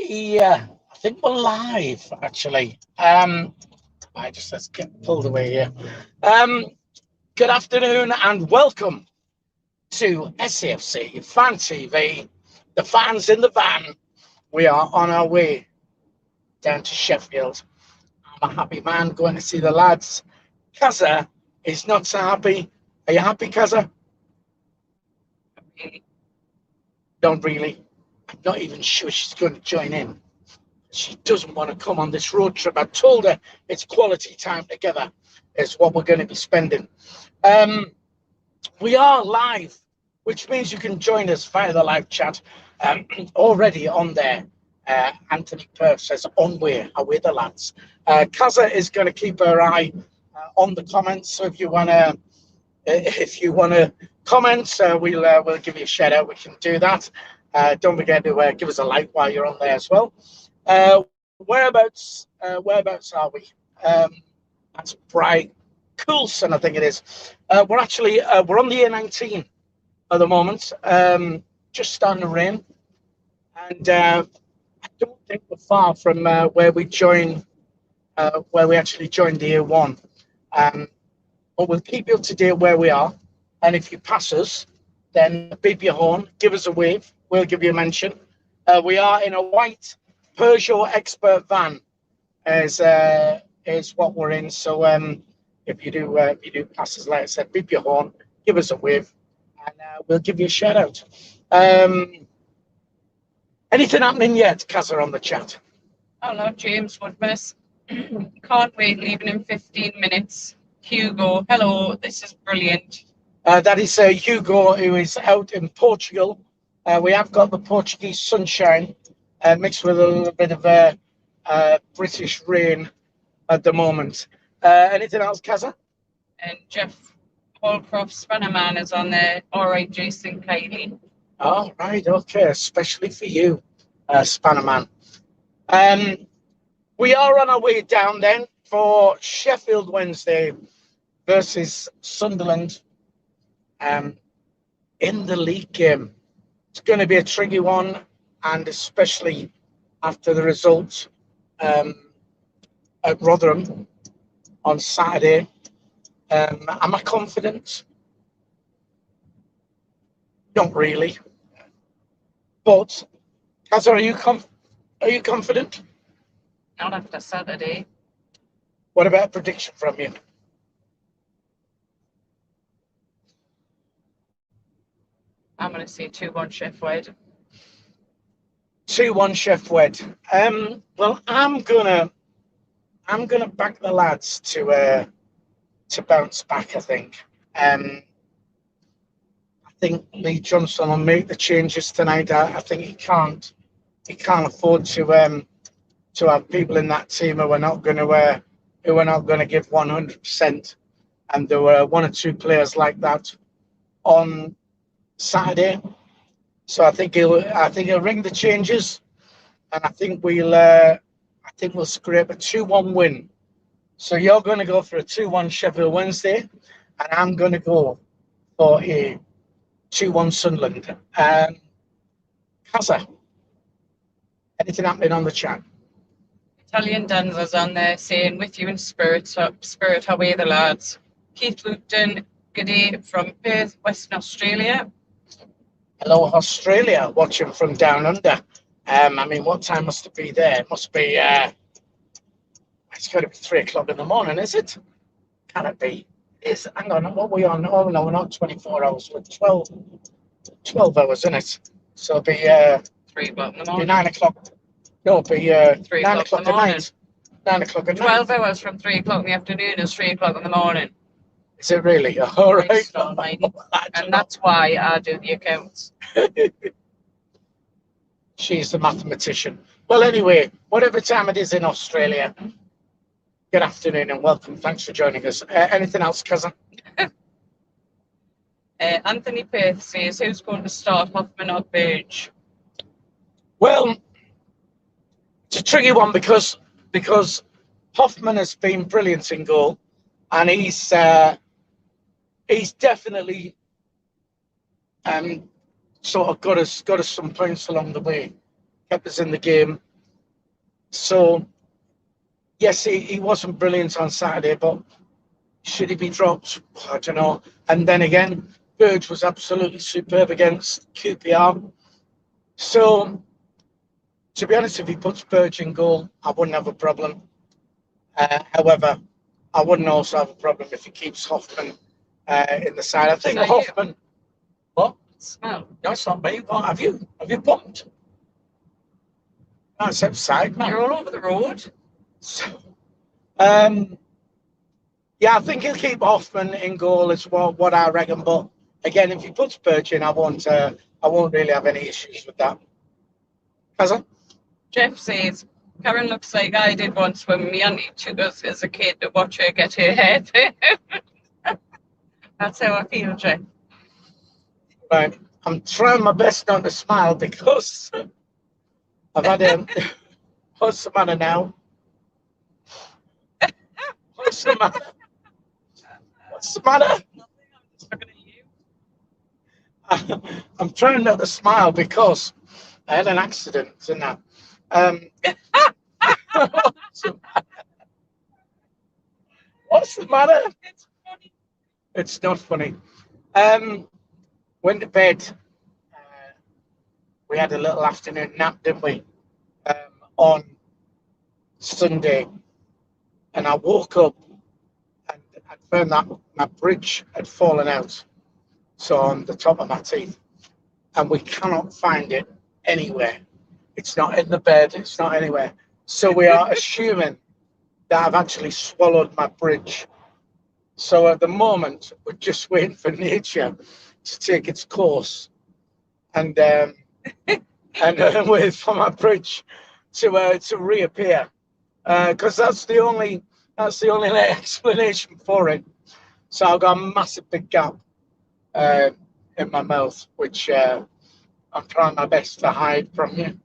Yeah, I think we're live actually. Let's get pulled away here. Um, Good afternoon and welcome to SAFC Fan TV. The fans in the van. We are on our way down to Sheffield. I'm a happy man going to see the lads. Kaza is not so happy. Are you happy, Kaza? Not really. I'm not even sure she's going to join in. She doesn't want to come on this road trip. I told her it's quality time together is what we're going to be spending. We are live, which means you can join us via the live chat. Already on there, Anthony Perth says, on way, away the lads. Kaza is going to keep her eye on the comments. So if you want to comment, we'll give you a shout out. We can do that. Don't forget to give us a like while you're on there as well. Whereabouts are we? That's Bright Coulson, I think it is. We're on the A19 at the moment. Just starting to rain, and I don't think we're far from where we actually joined the A1. But we'll keep you up to date where we are, and if you pass us, then beep your horn, give us a wave. We'll give you a mention. We are in a white Peugeot Expert van, is what we're in. So if you do pass us, like I said, beep your horn, give us a wave, and we'll give you a shout out. Anything happening yet, Kaza, on the chat? Hello, James Woodmas. Can't wait, leaving in 15 minutes. Hugo, hello, this is brilliant. That is Hugo, who is out in Portugal. We have got the Portuguese sunshine mixed with a little bit of British rain at the moment. Anything else, Kaza? And Jeff Holcroft, Spannerman, is on there. All right, Jason Kylie. Oh, right, okay, especially for you, Spannerman. We are on our way down then for Sheffield Wednesday versus Sunderland in the league game. It's going to be a tricky one, and especially after the result at Rotherham on Saturday. Am I confident? Not really. But, Kaza, are you confident? Not after Saturday. What about a prediction from you? I'm going to say 2-1 Sheff Wed. 2-1 Sheff Wed. Well, I'm gonna back the lads to bounce back. I think. I think Lee Johnson will make the changes tonight. I think he can't afford to have people in that team who are not going to give 100%. And there were one or two players like that on Saturday. So I think he'll ring the changes, and I think we'll scrape a 2-1 win. So you're going to go for a 2-1 Sheffield Wednesday, and I'm going to go for a 2-1 Sunderland. Kaza, anything happening on the chat? Italian Danza's on there saying, with you in spirit away the lads. Keith Luton, good day from Perth, Western Australia. Hello, Australia, watching from down under. I mean, what time must it be there? It must be, it's got to be 3 o'clock in the morning, is it? Can it be? Hang on, what are we on? Oh, no, we're not 24 hours. We're 12 hours, isn't it? So it'll be 3 o'clock in the morning. Be 9 o'clock. No, it'll be 3 9 o'clock o'clock at night. 9 o'clock at night. 12 hours from 3 o'clock in the afternoon is 3 o'clock in the morning. Is it really? All right. And that's why I do the accounts. She's the mathematician. Well, anyway, whatever time it is in Australia, good afternoon and welcome. Thanks for joining us. Anything else, cousin? Anthony Perth says, who's going to start, Hoffman or Burge? Well, it's a tricky one because Hoffman has been brilliant in goal, and he's definitely sort of got us some points along the way, kept us in the game. So yes, he wasn't brilliant on Saturday, but should he be dropped? I don't know. And then again, Burge was absolutely superb against QPR. So to be honest, if he puts Burge in goal, I wouldn't have a problem. However, I wouldn't also have a problem if he keeps Hoffman in the side. I think Hoffman. What? Smell. No, it's not me. What have you? Have you bumped? That's outside, man. You're all over the road. So, yeah, I think he'll keep Hoffman in goal. Is what I reckon. But again, if he puts Burge in, I won't really have any issues with that. Has it? Jeff says, Karen looks like I did once when my auntie took us as a kid to watch her get her hair done. That's how I feel, Jeff. Right. I'm trying my best not to smile because I've had what's the matter now? What's the matter? What's the matter? I'm just looking at you. I'm trying not to smile because I had an accident, didn't I? What's the matter? It's funny. It's not funny. Went to bed. We had a little afternoon nap, didn't we? On Sunday, and I woke up and I found that my bridge had fallen out, so on the top of my teeth, and we cannot find it anywhere. It's not in the bed. It's not anywhere. So we are assuming that I've actually swallowed my bridge. So at the moment, we're just waiting for nature to take its course, and wait for my bridge to reappear, because that's the only explanation for it. So I've got a massive big gap in my mouth, which I'm trying my best to hide from you.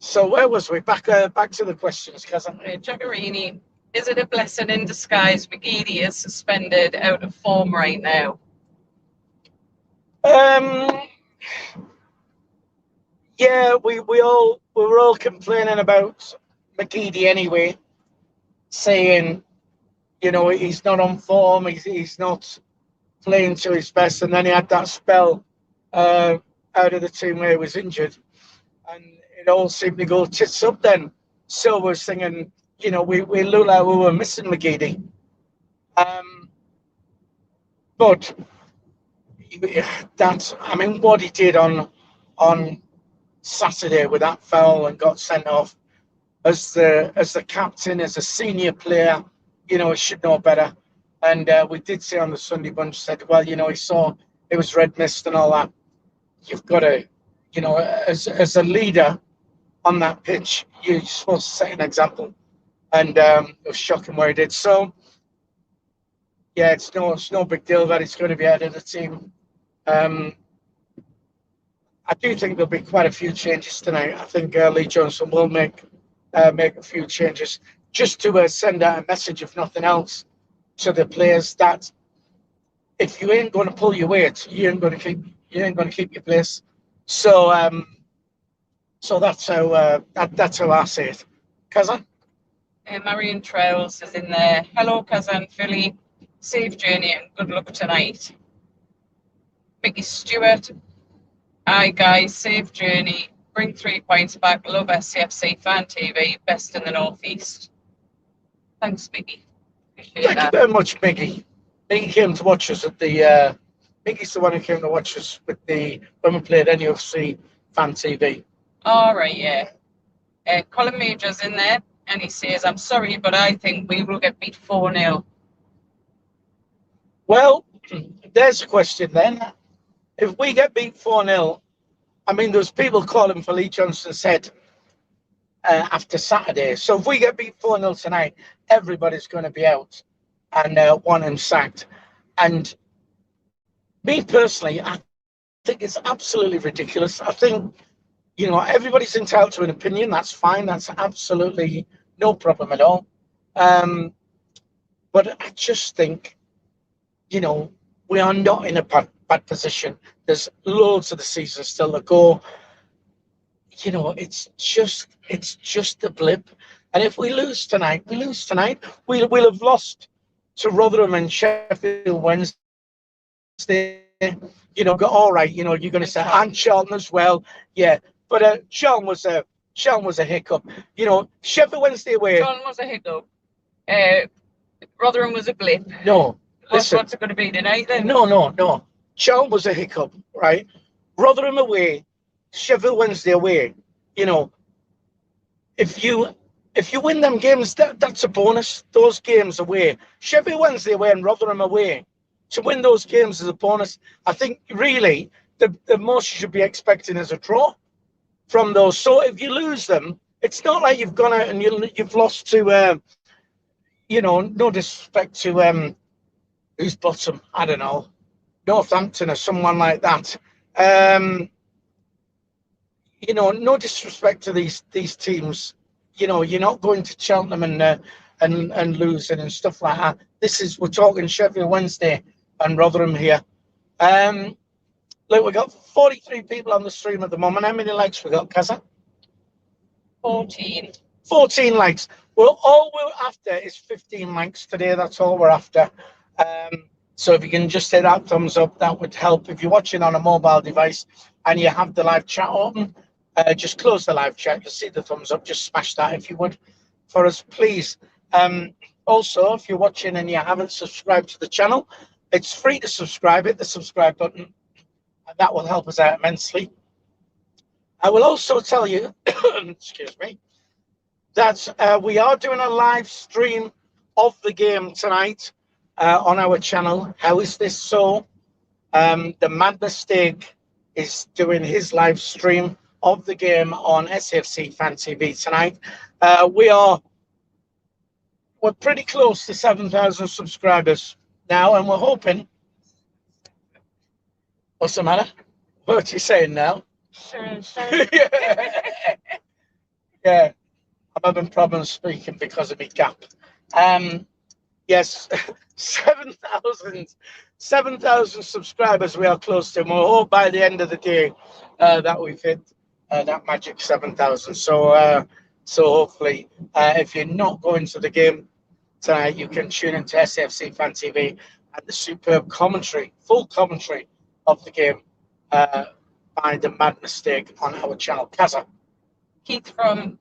So where was we? Back to the questions, cousin. Jackarini, is it a blessing in disguise McGeady is suspended out of form right now? Yeah, we were all complaining about McGeady anyway, saying, you know, he's not on form, he's not playing to his best, and then he had that spell out of the team where he was injured, and it all seemed to go tits up then. So we're thinking, you know, we looked like we were missing McGeady. But that's, I mean, what he did on Saturday with that foul and got sent off as the captain, as a senior player, you know, he should know better. And we did say on the Sunday Bunch, said, well, you know, he saw it was red mist and all that. You've got to, you know, as a leader on that pitch, you're supposed to set an example. And it was shocking where he did. So, yeah, it's no big deal that he's going to be out of the team. I do think there'll be quite a few changes tonight. I think Lee Johnson will make a few changes just to send out a message, if nothing else, to the players that if you ain't going to pull your weight, you ain't going to keep your place. So so that's how I say it. Kazan? Marion Trails is in there. Hello, Kazan, Philly. Safe journey and good luck tonight. Mickey Stewart. Hi, guys. Safe journey. Bring 3 points back. Love SAFC Fan TV. Best in the Northeast. Thanks, Mickey. Thank you very much, Mickey. Mickey came to watch us at the. Mickey's the one who came to watch us when we played NUFC Fan TV. All right, yeah. Colin Major's in there, and he says, I'm sorry, but I think we will get beat 4-0. Well, there's a question then. If we get beat 4-0, I mean, there's people calling for Lee Johnson's head after Saturday. So if we get beat 4-0 tonight, everybody's going to be out and want him sacked. And me personally, I think it's absolutely ridiculous. I think, you know, everybody's entitled to an opinion. That's fine. That's absolutely no problem at all. But I just think, you know, we are not in a bad position. There's loads of the season still to go. You know, it's just a blip. And if we lose tonight, we lose tonight. We'll have lost to Rotherham and Sheffield Wednesday. You know, all right. You know, you're going to say and Charlton as well. Yeah, but Charlton was a hiccup. You know, Sheffield Wednesday away. Charlton was a hiccup. Rotherham was a blip. No, listen. What's it going to be tonight then? No. Charlton was a hiccup, right? Rotherham away, Sheffield Wednesday away. You know, if you win them games, that's a bonus. Those games away, Sheffield Wednesday away and Rotherham away, to win those games is a bonus. I think really the most you should be expecting is a draw from those. So if you lose them, it's not like you've gone out and you've lost to, you know, no disrespect to who's bottom, I don't know, Northampton or someone like that. You know, no disrespect to these teams. You know, you're not going to Cheltenham and losing and stuff like that. We're talking Sheffield Wednesday and Rotherham here. Look, we've got 43 people on the stream at the moment. How many likes we got, Kaza? 14. 14 likes. Well, all we're after is 15 likes today. That's all we're after. So if you can just hit that thumbs up, that would help. If you're watching on a mobile device and you have the live chat open, just close the live chat. You'll see the thumbs up. Just smash that if you would for us, please. Also, if you're watching and you haven't subscribed to the channel, it's free to subscribe. Hit the subscribe button. And that will help us out immensely. I will also tell you, excuse me, that we are doing a live stream of the game tonight on our channel. How is this so? The Mad Mistake is doing his live stream of the game on SAFC Fan TV tonight. We're pretty close to 7,000 subscribers now, and we're hoping. What's the matter? What are you saying now? Sure. Yeah, I'm having problems speaking because of my gap. Yes, 7,000 subscribers we are close to. And we'll hope by the end of the day that we've hit that magic 7,000. So hopefully, if you're not going to the game tonight, you can tune into SAFC Fan TV and the superb commentary, full commentary of the game by the Mad Mistake on our channel. Kaza. Keith from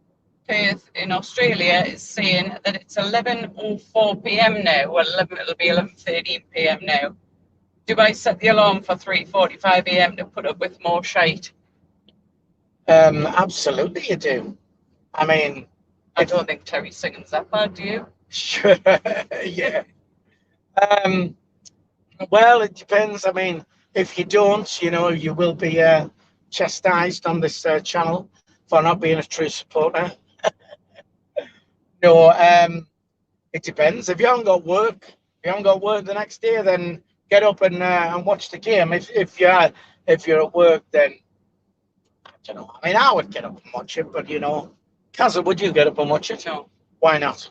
Perth in Australia is saying that it's 11:04 p.m. now. Well, it'll be 11:13 p.m. now. Do I set the alarm for 3:45 a.m. to put up with more shite? Absolutely, you do. I mean, I don't think Terry singing's that bad, do you? Sure, yeah. Well, it depends. I mean, if you don't, you know, you will be chastised on this channel for not being a true supporter. No, it depends. If you haven't got work, the next day, then get up and watch the game. If you're at work, then I don't know. I mean, I would get up and watch it, but you know, Kaza, would you get up and watch it? No. Why not?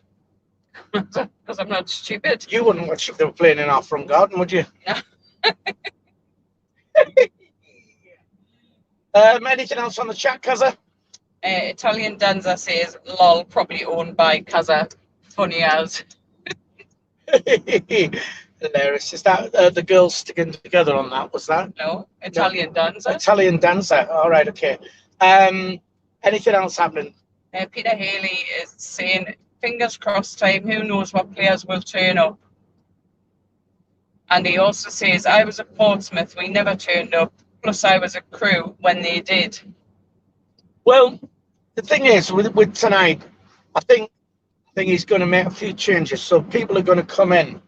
Because I'm not stupid. You wouldn't watch if they were playing in our front garden, would you? No. Anything else on the chat, Kaza? Italian Danza says, lol, property owned by Kaza. Funny as. Hilarious. Is that the girls sticking together on that? Was that? No, Italian Danza. Italian Danza. All right, okay. Anything else happening? Peter Haley is saying, fingers crossed time, who knows what players will turn up. And he also says, I was at Portsmouth, we never turned up, plus I was a crew when they did. Well, the thing is, with tonight, I think he's going to make a few changes. So people are going to come in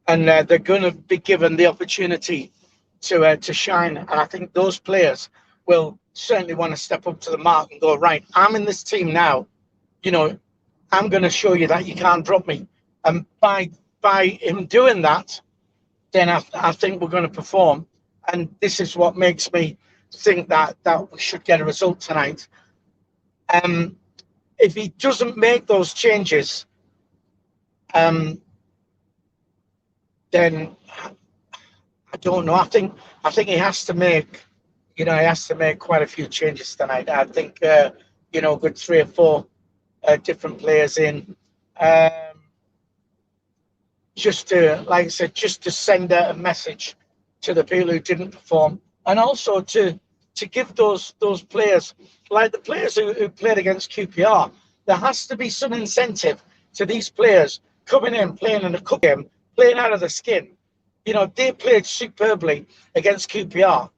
and they're going to be given the opportunity to shine. And I think those players will certainly want to step up to the mark and go, right, I'm in this team now. You know, I'm going to show you that you can't drop me. And by him doing that, then I think we're going to perform. And this is what makes me think that we should get a result tonight. If he doesn't make those changes, then I I don't know. I think he has to make, he has to make quite a few changes tonight. I think, good 3 or 4 different players in, um, just to, like I said, just to send out a message to the people who didn't perform, and also to give those players, like the players who played against QPR, there has to be some incentive to these players coming in, playing in a cup game, playing out of the skin. They played superbly against QPR,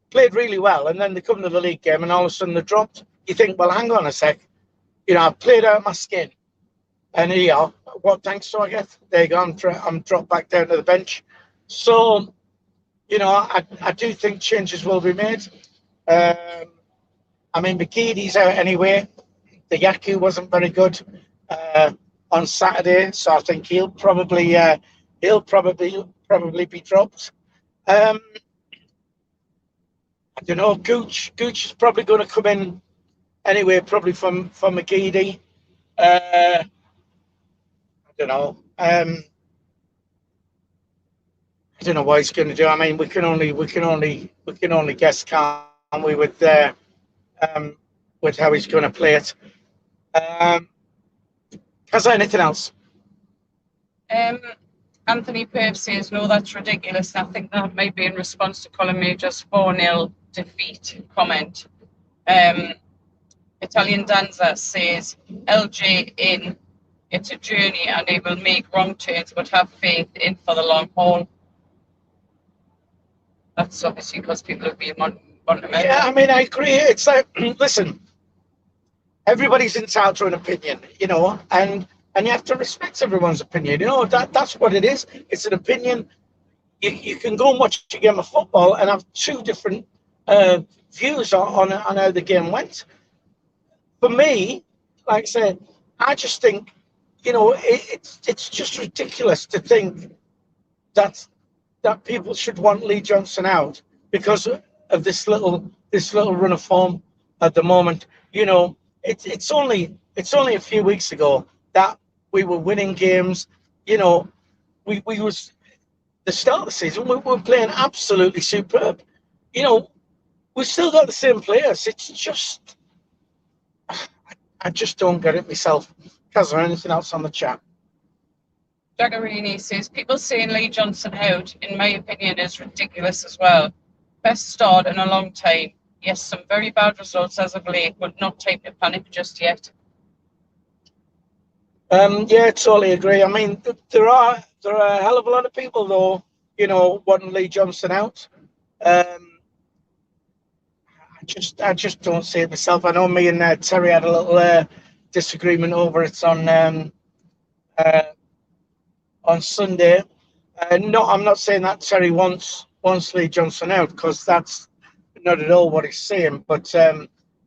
played really well, and then they come to the league game and all of a sudden they're dropped. You think, well, hang on a sec, I've played out my skin, and here, what thanks do I get? There you go, I'm dropped back down to the bench. So, I do think changes will be made. McGeady's out anyway. The Yaku wasn't very good on Saturday, so I think he'll probably be dropped. I don't know. Gooch is probably going to come in anyway, probably from McGeady. I don't know. I don't know what he's going to do. I mean, we can only guess, can't we, with how he's going to play it. Has there anything else? Anthony Purve says, no, that's ridiculous. I think that may be in response to Colin Major's 4-0 defeat comment. Italian Danza says, LJ in, it's a journey and he will make wrong turns, but have faith in for the long haul. That's obviously because people have been fundamental. Yeah, I mean, I agree. It's like, listen, everybody's entitled to an opinion, and you have to respect everyone's opinion. That's what it is. It's an opinion. You can go and watch a game of football and have 2 different views on how the game went. For me, like I said, I just think, it's just ridiculous to think that people should want Lee Johnson out because of this little run of form at the moment. It's only a few weeks ago that we were winning games. We was the start of the season. We were playing absolutely superb. We've still got the same players. It's just, I just don't get it myself. Is there anything else on the chat? Jagarini says, people saying Lee Johnson out, in my opinion, is ridiculous as well. Best start in a long time. Yes, some very bad results as of late, but not time to panic just yet. Yeah, totally agree. I mean, there are a hell of a lot of people, though, wanting Lee Johnson out. I just don't see it myself. I know me and Terry had a little disagreement over it on Sunday. No, I'm not saying that Terry wants Lee Johnson out, because that's not at all what he's saying. But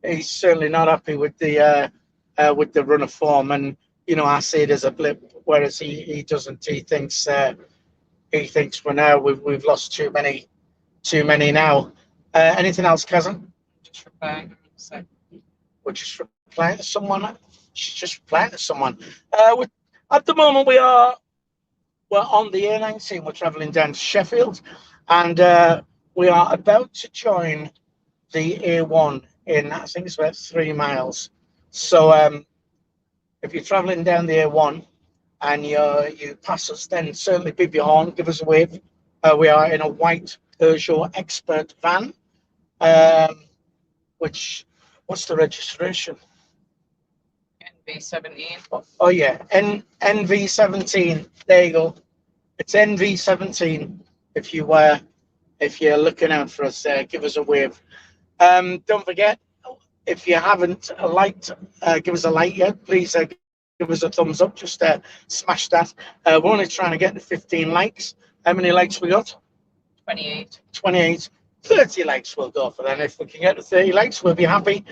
he's certainly not happy with the run of form, and I see it as a blip, whereas he doesn't. He thinks for now we've lost too many now. Anything else, cousin? Just replying. We're just replying to someone. She's just replying to someone. At the moment, we're on the A19. We're travelling down to Sheffield, and we are about to join the A1 in, I think it's about 3 miles. So if you're travelling down the A1 and you pass us, then certainly beep your horn, give us a wave. We are in a white Peugeot Expert van. What's the registration? NV17. Oh yeah, NV17. There you go. It's NV17. If you're looking out for us, give us a wave. Don't forget, if you haven't liked, give us a like yet. Please give us a thumbs up. Just smash that. We're only trying to get to 15 likes. How many likes we got? 28. 28. 30 likes we'll go for then. If we can get to 30 likes, we'll be happy.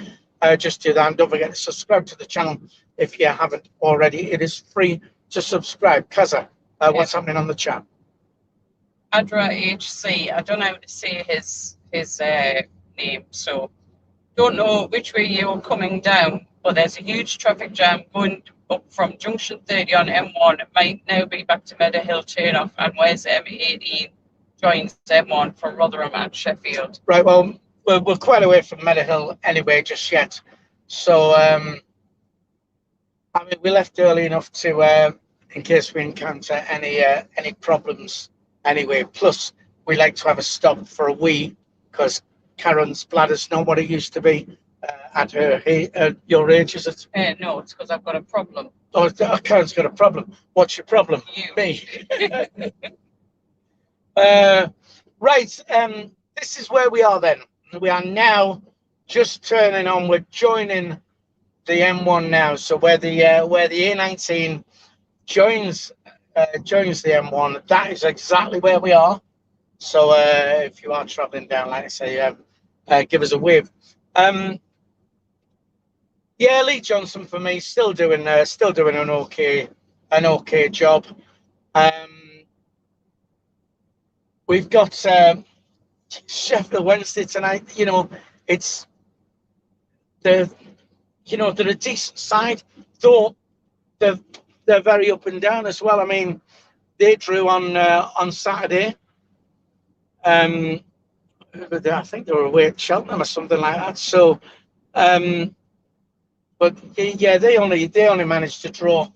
Just do that. And don't forget to subscribe to the channel if you haven't already. It is free to subscribe. Kaza, what's happening on the chat? Adra HC. I don't know how to say his name, so don't know which way you're coming down, but there's a huge traffic jam going up from junction 30 on M1. It might now be back to Meadow Hill turnoff, and where's M18 joins M1 for Rotherham and Sheffield. Right, well, we're quite away from Meadowhill anyway just yet. So, I mean, we left early enough to, in case we encounter any problems anyway. Plus, we like to have a stop for a wee, because Karen's bladder's not what it used to be at your age, is it? No, it's because I've got a problem. Oh, Karen's got a problem. What's your problem? You. Me. Right, this is where we are then. We are now just turning on. We're joining the M1 now. So where the A19 joins the M1, that is exactly where we are. So if you are travelling down, like I say, give us a wave. Yeah, Lee Johnson for me, still doing an okay job. We've got Sheffield Wednesday tonight. You know, they're a decent side, though they're very up and down as well. I mean, they drew on Saturday. I think they were away at Cheltenham or something like that. So, but yeah, they only managed to draw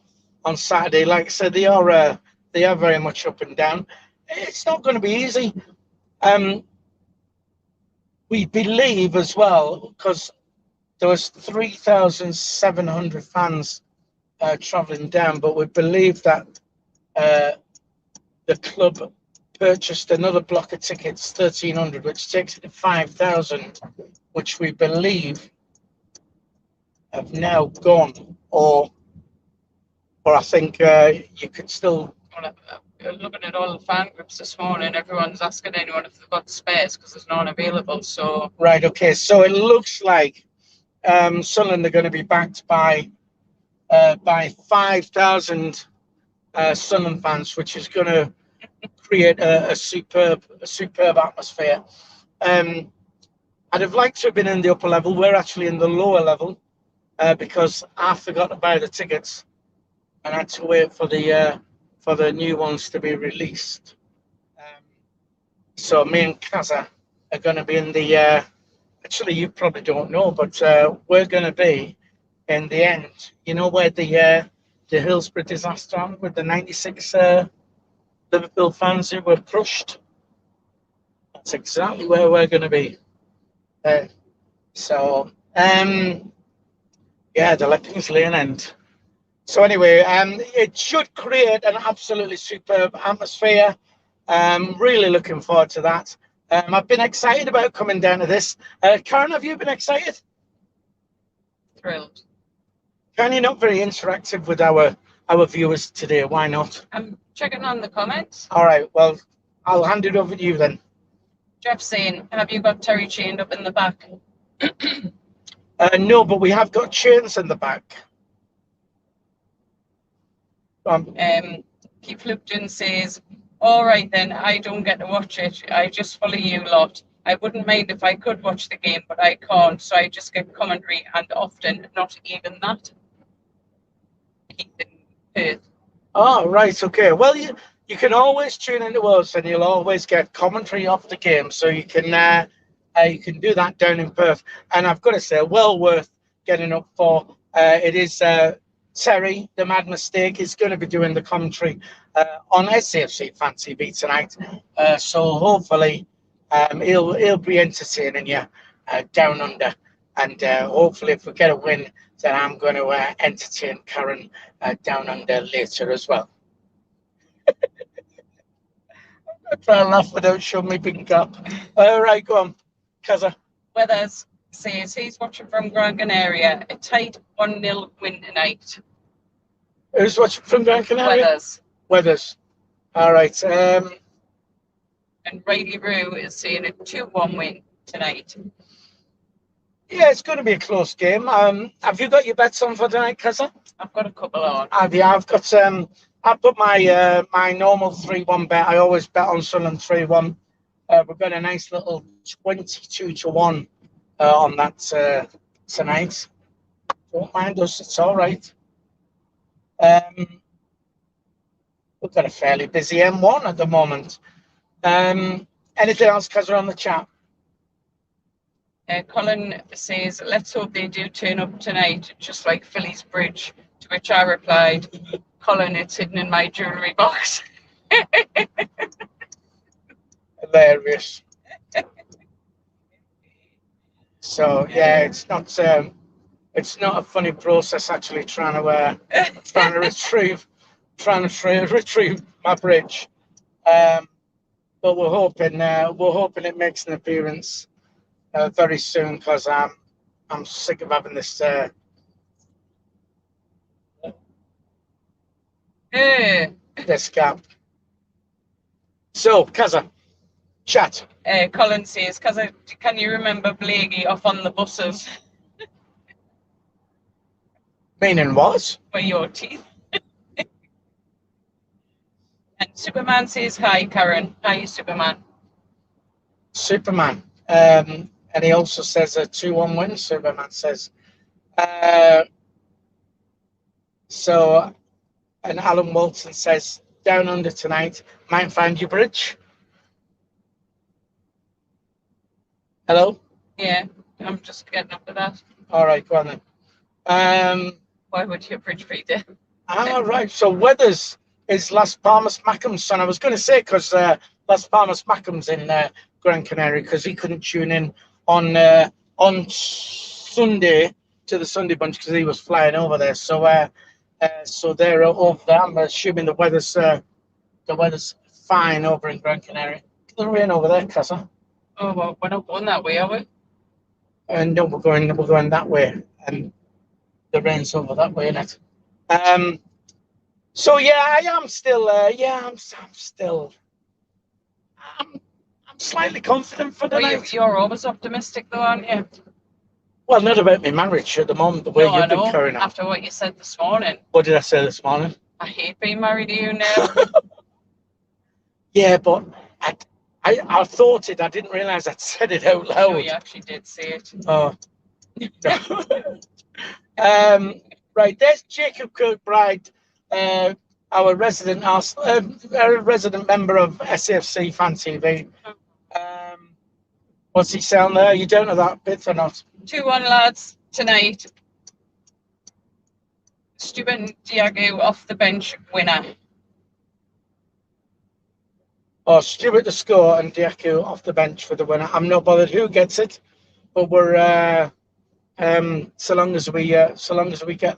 on Saturday. Like I said, they are very much up and down. It's not going to be easy. We believe as well, because there was 3,700 fans travelling down, but we believe that the club purchased another block of tickets, 1,300, which takes it to 5,000, which we believe have now gone, or I think you could still. Looking at all the fan groups this morning, everyone's asking anyone if they've got spares because there's none available. So right, okay, so it looks like Sunderland are going to be backed by 5,000 Sunderland fans, which is going to create a superb atmosphere. I'd have liked to have been in the upper level. We're actually in the lower level because I forgot to buy the tickets and I had to wait for the new ones to be released. So me and Kaza are going to be in the. Actually, you probably don't know, but we're going to be in the end. You know where the Hillsborough disaster happened with the 96 Liverpool fans who were crushed? That's exactly where we're going to be. So yeah, the Leppings Lane end. So anyway, it should create an absolutely superb atmosphere. Really looking forward to that. I've been excited about coming down to this. Karen, have you been excited? Thrilled. Karen, you're not very interactive with our viewers today. Why not? I'm checking on the comments. All right, well, I'll hand it over to you then. Jeff saying, have you got Terry chained up in the back? No, but we have got chains in the back. Keith Lupton says, all right then, I don't get to watch it. I just follow you lot. I wouldn't mind if I could watch the game, but I can't, so I just get commentary, and often not even that. Keith in Perth. Oh, right, okay. Well, you can always tune into us, and you'll always get commentary of the game, so you can do that down in Perth. And I've got to say, well worth getting up for. It is Terry, the Mad Mistake, is going to be doing the commentary on SAFC Fan TV tonight. So hopefully he'll be entertaining you down under. And hopefully if we get a win, then I'm going to entertain Karen down under later as well. I'm trying to laugh without showing me big gap. All right, go on, Kaza. Weathers says he's watching from Gran Canaria. A tight 1-0 win tonight. Who's watching from Gran Canaria? Weathers. All right. And Riley Rue is saying a 2-1 win tonight. Yeah, it's going to be a close game. Have you got your bets on for tonight, Kaza? I've got a couple on. Yeah, I've got. I put my my normal 3-1 bet. I always bet on Sunderland 3-1. We've got a nice little 22-1 on that tonight. Don't mind us; it's all right. We've got a fairly busy M1 at the moment. Anything else, because we're on the chat? Colin says, let's hope they do turn up tonight, just like Philly's Bridge. To which I replied, Colin, it's hidden in my jewellery box. Hilarious. So yeah, it's not a funny process actually trying to retrieve my bridge. But we're hoping it makes an appearance very soon, because I'm sick of having this this gap. So, Kaza, chat. Colin says, Kaza, can you remember Blakey off on the buses? Meaning what? For your teeth. And Superman says, hi, Karen. Hi, Superman. Superman. And he also says a 2-1 win, Superman says. So, and Alan Walton says, down under tonight, might find your bridge. Hello? Yeah, I'm just getting up to that. All right, go on then. Why would your bridge be there? All right, so Weathers is Las Palmas Mackham's son. I was going to say, because Las Palmas Mackham's in Gran Canaria, because he couldn't tune in on Sunday to the Sunday bunch because he was flying over there. So so they're over there. I'm assuming the weather's fine over in Gran Canaria. The rain over there, Casa. Oh well, we're not going that way, are we? No, we're going that way, and the rain's over that way, isn't it? So yeah, I'm still I'm slightly confident for the night. You're always optimistic though, aren't you? Well, not about my marriage at the moment, the way you've been carrying on. After what you said this morning. What did I say this morning? I hate being married to you now. Yeah, but I thought it. I didn't realise I'd said it out loud. No, you actually did say it. Oh. Right, there's Jacob Kirkbride, our resident member of SAFC Fan TV. What's he saying there? You don't know that bit or not? 2-1 lads tonight. Stuart Diago off the bench winner. Oh, Stuart to score and Diaco off the bench for the winner. I'm not bothered who gets it, but we're so long as we get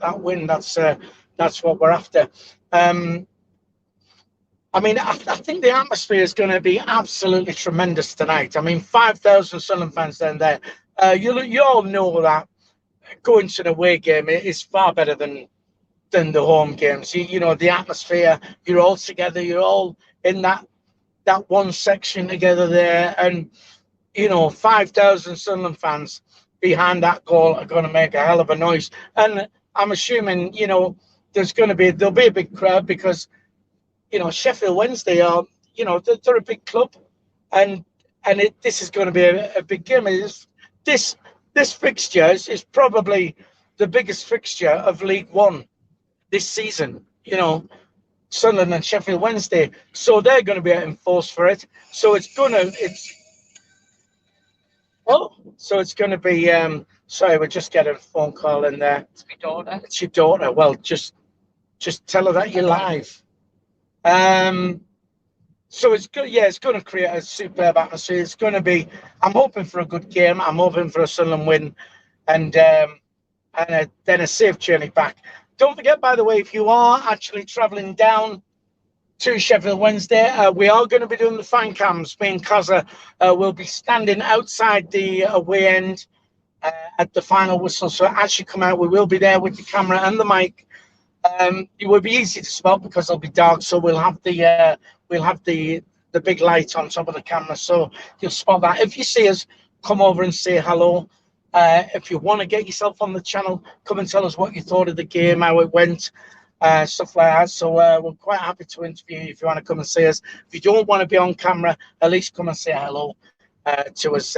that win, that's what we're after. I mean, I think the atmosphere is going to be absolutely tremendous tonight. I mean, 5,000 Sunderland fans down there. You all know that going to an away game is far better than the home games. You know, the atmosphere, you're all together, you're all in that one section together there. And, you know, 5,000 Sunderland fans behind that goal are going to make a hell of a noise. And I'm assuming, you know, there'll be a big crowd because, you know, Sheffield Wednesday are, you know, they're a big club, and this is going to be a big game. This fixture is probably the biggest fixture of League One this season. You know, Sunderland and Sheffield Wednesday, so they're going to be in force for it. So it's going to be. Sorry, we're just getting a phone call in there. It's my daughter. It's your daughter. Well, just tell her that you're live. So it's good. Yeah, it's going to create a superb atmosphere. It's going to be. I'm hoping for a good game. I'm hoping for a Sunderland win, and then a safe journey back. Don't forget, by the way, if you are actually travelling down to Sheffield Wednesday, we are going to be doing the fan cams. Me and Kaza will be standing outside the away end at the final whistle. So as you come out, we will be there with the camera and the mic. It will be easy to spot because it'll be dark. So we'll have the big light on top of the camera, so you'll spot that. If you see us, come over and say hello. If you want to get yourself on the channel, come and tell us what you thought of the game, how it went, stuff like that. So we're quite happy to interview you if you want to come and see us. If you don't want to be on camera, at least come and say hello to us.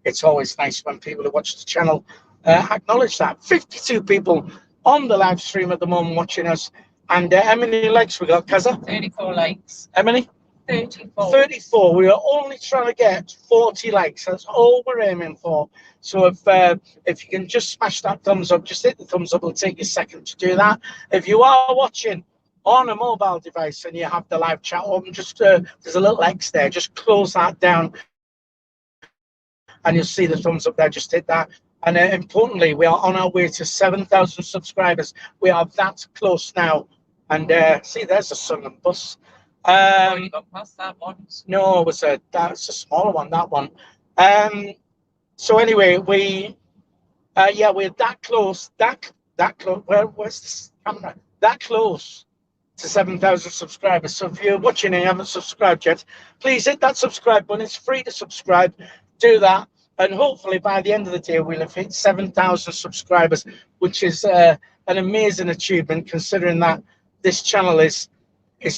It's always nice when people who watch the channel acknowledge that. 52 people on the live stream at the moment watching us. And how many likes we got, Kaza? 34 likes. How many? 34. 34. We are only trying to get 40 likes. That's all we're aiming for. So if you can just smash that thumbs up, just hit the thumbs up. It'll take you a second to do that. If you are watching on a mobile device and you have the live chat open, just there's a little X there. Just close that down, and you'll see the thumbs up there. Just hit that. And importantly, we are on our way to 7,000 subscribers. We are that close now. And see, there's a Sunderland bus. You got past that one. No, that's a smaller one. That one. So anyway, we're that close. That close. Where's this camera? That close to 7,000 subscribers. So if you're watching and you haven't subscribed yet, please hit that subscribe button. It's free to subscribe. Do that, and hopefully by the end of the day we'll have hit 7,000 subscribers, which is an amazing achievement considering that this channel is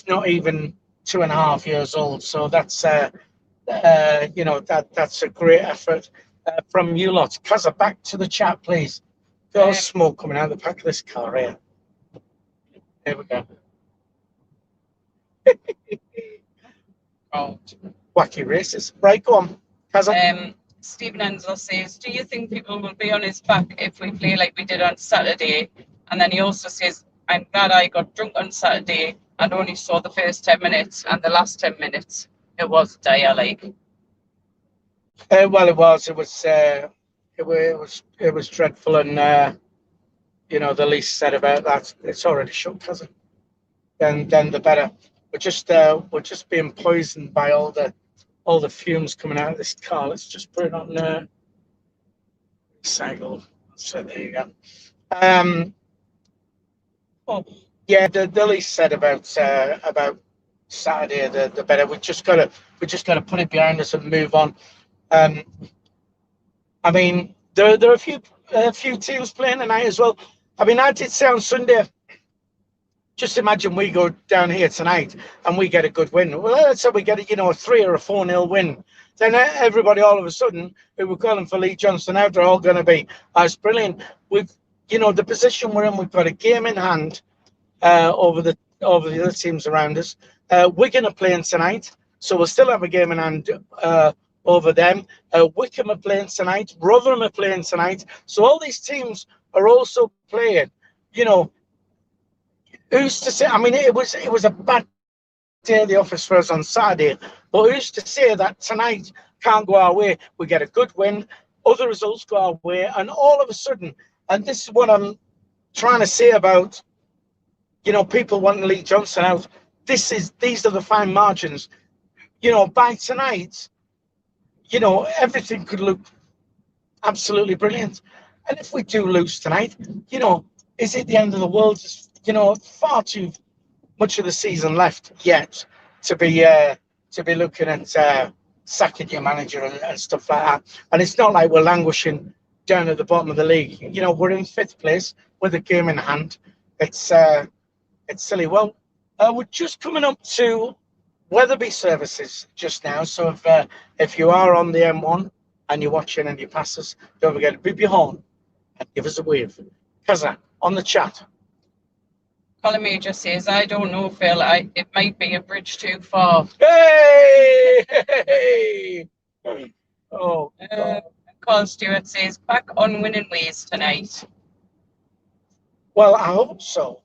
not even 2.5 years old. So that's that's a great effort from you lot. Kazza, back to the chat, please. There's smoke coming out of the back of this car here. There we go. Oh. Wacky races. Right, go on, Kazza. Stephen Enzel says, do you think people will be on his back if we play like we did on Saturday? And then he also says, I'm glad I got drunk on Saturday and only saw the first 10 minutes, and the last 10 minutes it was dire like. Well, it was dreadful, and the least said about that, it's already shut, Kazza. Then the better. We're just being poisoned by all the fumes coming out of this car. Let's just put it on recycle. So there you go. Yeah, the least said about Saturday, the better. We just gotta put it behind us and move on. I mean, there are a few teams playing tonight as well. I mean, I did say on Sunday, just imagine we go down here tonight and we get a good win. Well, let's say we get a 3 or a 4-0 win. Then everybody all of a sudden who were calling for Lee Johnson out are all going to be as brilliant. We've, the position we're in, we've got a game in hand over the other teams around us. Wigan are playing tonight, so we'll still have a game in hand over them. Wickham are playing tonight. Rotherham are playing tonight. So all these teams are also playing. Who's to say? I mean, it was a bad day at the office for us on Saturday, but who's to say that tonight can't go our way? We get a good win, other results go our way, and all of a sudden, and this is what I'm trying to say about, people wanting Lee Johnson out. These are the fine margins. By tonight, everything could look absolutely brilliant. And if we do lose tonight, is it the end of the world? Far too much of the season left yet to be looking at sacking your manager and stuff like that. And it's not like we're languishing down at the bottom of the league. We're in 5th place with a game in hand. It's silly. Well, we're just coming up to Weatherby services just now. So if you are on the M1 and you're watching and you pass us, don't forget to beep your horn and give us a wave. Kazza, on the chat. Colin Major says, I don't know, Phil. It might be a bridge too far. Hey! Oh, God. Carl Stewart says, back on winning ways tonight. Well, I hope so.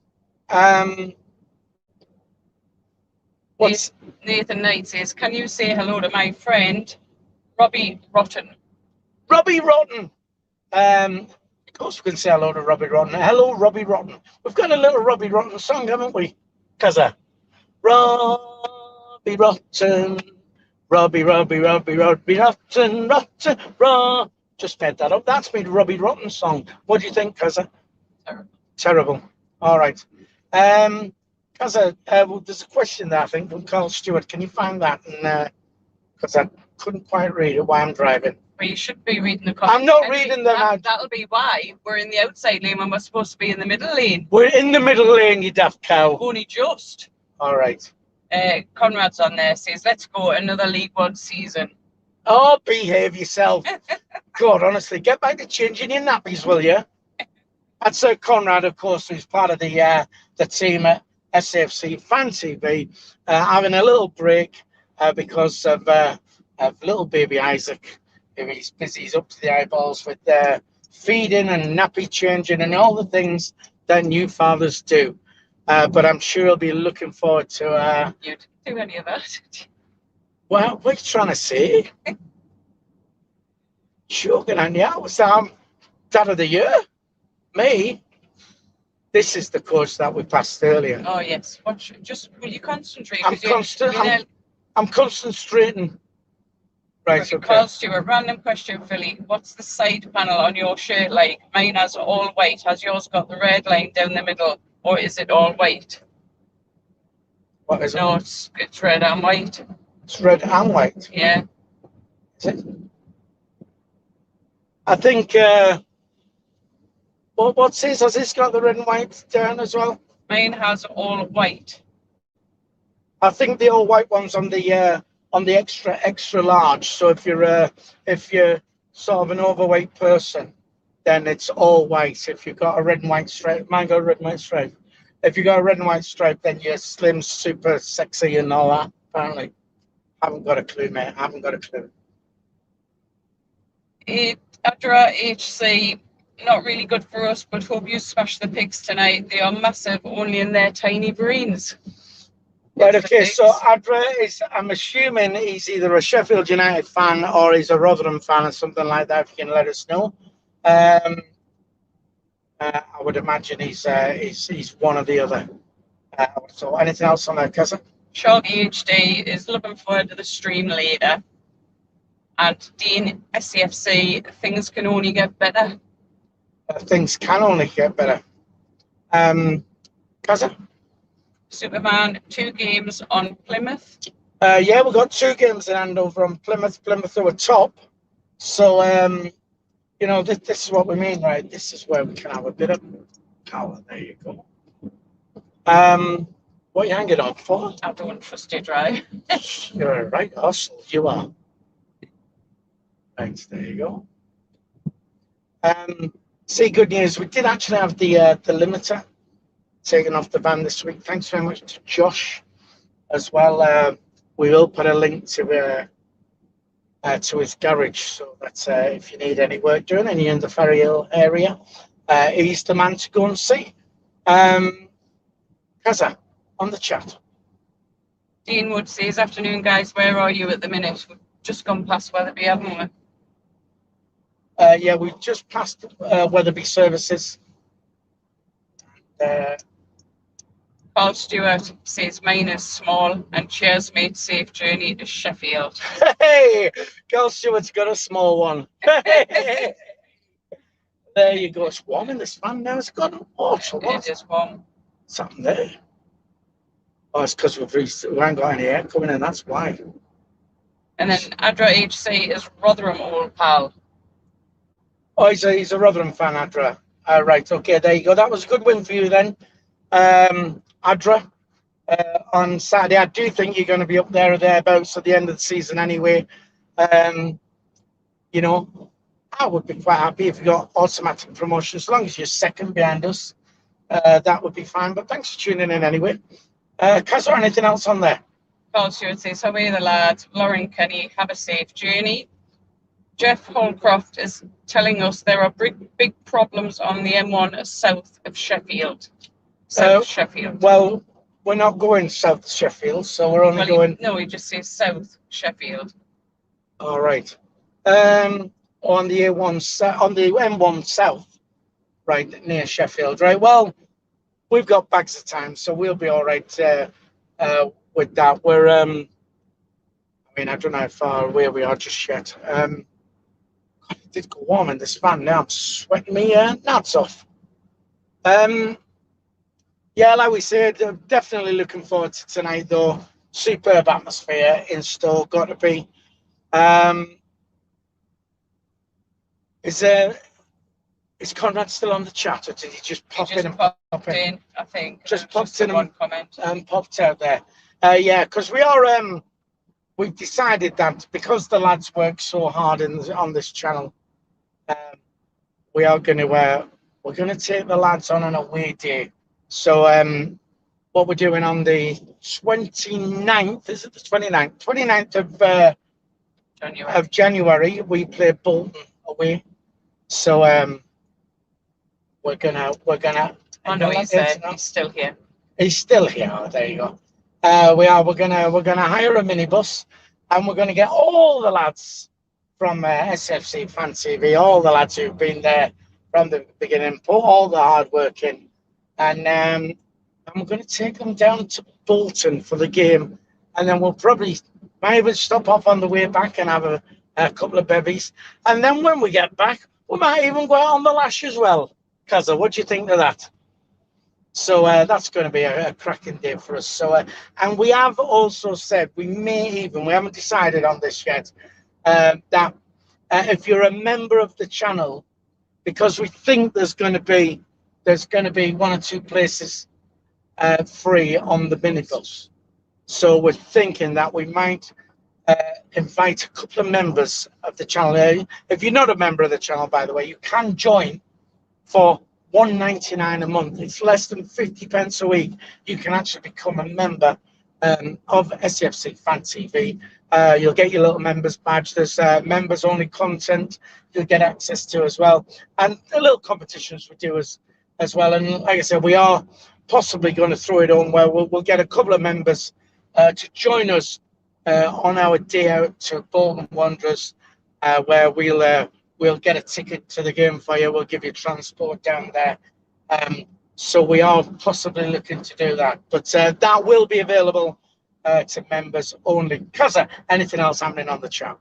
Nathan Knight says, can you say hello to my friend, Robbie Rotten? Robbie Rotten. Of course we can say hello to Robbie Rotten. Hello, Robbie Rotten. We've got a little Robbie Rotten song, haven't we? Kazza. Robbie Rotten. Robbie Rotten, Rotten, Just made that up. That's me, Robbie Rotten song. What do you think, Kazza? Terrible. All right. Kazza, there's a question there, I think, from Carl Stewart. Can you find that? Because I couldn't quite read it while I'm driving. Well, you should be reading the comments. I'm not reading them out. That'll be why we're in the outside lane when we're supposed to be in the middle lane. We're in the middle lane, you daft cow. Only just. All right. Conrad's on there, says, let's go, another League One season. Oh, behave yourself. God, honestly, get back to changing your nappies, will you? That's Conrad, of course, who's part of the team at SAFC Fan TV, having a little break because of little baby Isaac. He's busy, he's up to the eyeballs with feeding and nappy changing and all the things that new fathers do. But I'm sure he'll be looking forward to... You didn't do any of that. Well, what are you trying to say? Joking on you. Was Dad of the Year? Me? This is the coach that we passed earlier. Oh, yes. Watch. Just, will you concentrate? I'm concentrating. Right, okay. Calls to a random question, Philly. What's the side panel on your shirt like? Mine has all white. Has yours got the red line down the middle, or is it all white? What is it? No, it's red and white. It's red and white? Yeah. Is it? I think... what's his? Has his got the red and white down as well? Mine has all white. I think the all white one's on the extra large. So if you're sort of an overweight person, then it's all white. If you've got a red and white stripe, mine got a red and white stripe. If you got a red and white stripe, then you're slim, super sexy, and all that. Apparently, haven't got a clue, mate. I haven't got a clue. Adra HC, not really good for us, but hope you smash the pigs tonight. They are massive, only in their tiny brains. Right, okay, so Adra is, I'm assuming he's either a Sheffield United fan or he's a Rotherham fan or something like that, if you can let us know. I would imagine he's one or the other. So anything else on that, cousin? Shoggy HD is looking forward to the stream later. And Dean, SAFC, things can only get better. Things can only get better. Cousin? Superman, 2 games on Plymouth. Yeah, we've got 2 games in hand over on Plymouth. Plymouth who are top. So, you know, this is what we mean, right? This is where we can have a bit of power. There you go. What are you hanging on for? I don't trust you, Dry. You're a right hustle, you are. Right, there you go. See, good news. We did actually have the limiter taken off the van this week. Thanks very much to Josh as well. We will put a link to his garage, so that if you need any work done and you're in the Ferry Hill area, he's the man to go and see. Kaza, on the chat. Dean Wood says, afternoon, guys. Where are you at the minute? We've just gone past Weatherby, haven't we? Yeah, we've just passed Weatherby services. Paul Stewart says, mine is small, and cheers, mate. Safe journey to Sheffield. Hey, Carl Stewart's got a small one. There you go. It's warm in this fan now. It's got water. It is warm. What's happened there? Oh, it's because we haven't got any air coming in. That's why. And then Adra HC is Rotherham old pal. Oh, he's a Rotherham fan, Adra. Right, okay, there you go. That was a good win for you then, Adra. On Saturday, I do think you're going to be up there or thereabouts at the end of the season anyway. You know, I would be quite happy if you got automatic promotion. As long as you're second behind us, that would be fine. But thanks for tuning in anyway. Kaz, anything else on there? Paul Stewart says, how are the lads? Lauren Kenny, have a safe journey. Jeff Holcroft is telling us there are big problems on the M1 south of Sheffield. Sheffield. Well, we're not going south of Sheffield, so we're only going... No, he just says south Sheffield. All right. On the A1, on the M1 south, right, near Sheffield, right? Well, we've got bags of time, so we'll be all right with that. We're, I mean, I don't know how far away we are just yet. It did go warm in this van. Now I'm sweating me nuts off. Yeah, like we said, definitely looking forward to tonight, though. Superb atmosphere in store, got to be. Is Conrad still on the chat, or did he just pop in? Popped in, I think. Just popped in one comment. And popped out there. Yeah, because we are. We've decided that because the lads work so hard on this channel, we are going to we're going to take the lads on an away day. So what we're doing on the 29th. Is it the 29th? 29th of January. We play Bolton away. So we're gonna. I know he's still here. He's still here. Oh, there you go. We're gonna hire a minibus, and we're gonna get all the lads from SFC Fan TV, all the lads who've been there from the beginning, put all the hard work in, and we're going to take them down to Bolton for the game, and then we'll probably might even stop off on the way back and have a couple of bevies, and then when we get back, we might even go out on the lash as well. Kaza, what do you think of that? So that's going to be a cracking day for us. So and we have also said we haven't decided on this yet, that if you're a member of the channel, because we think there's going to be one or two places free on the minibus. So we're thinking that we might invite a couple of members of the channel. If you're not a member of the channel, by the way, you can join for £1.99 a month. It's less than 50 pence a week. You can actually become a member of SAFC Fan TV. You'll get your little members badge. There's members only content you'll get access to as well, and the little competitions we do as well. And like I said, we are possibly going to throw it on where we'll get a couple of members to join us on our day out to Bolton Wanderers, where we'll get a ticket to the game for you. We'll give you transport down there. So we are possibly looking to do that, but that will be available to members only. Kaza, anything else happening on the chat?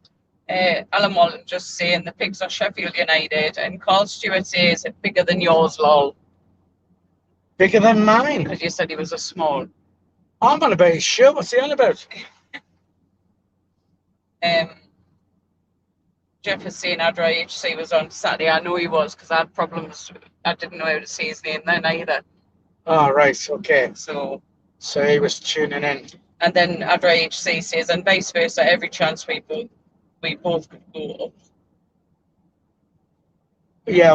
Alan Walton just saying the pigs are Sheffield United, and Carl Stewart says it's bigger than yours, lol. Bigger than mine? Because you said he was a small. I'm on about his shirt. What's he on about? Jeff is saying Adra HC was on Saturday. I know he was, because I had problems. I didn't know how to say his name then either. Oh, right. Okay. So he was tuning in. And then Adra HC says, and vice versa, every chance we both could go up. Yeah,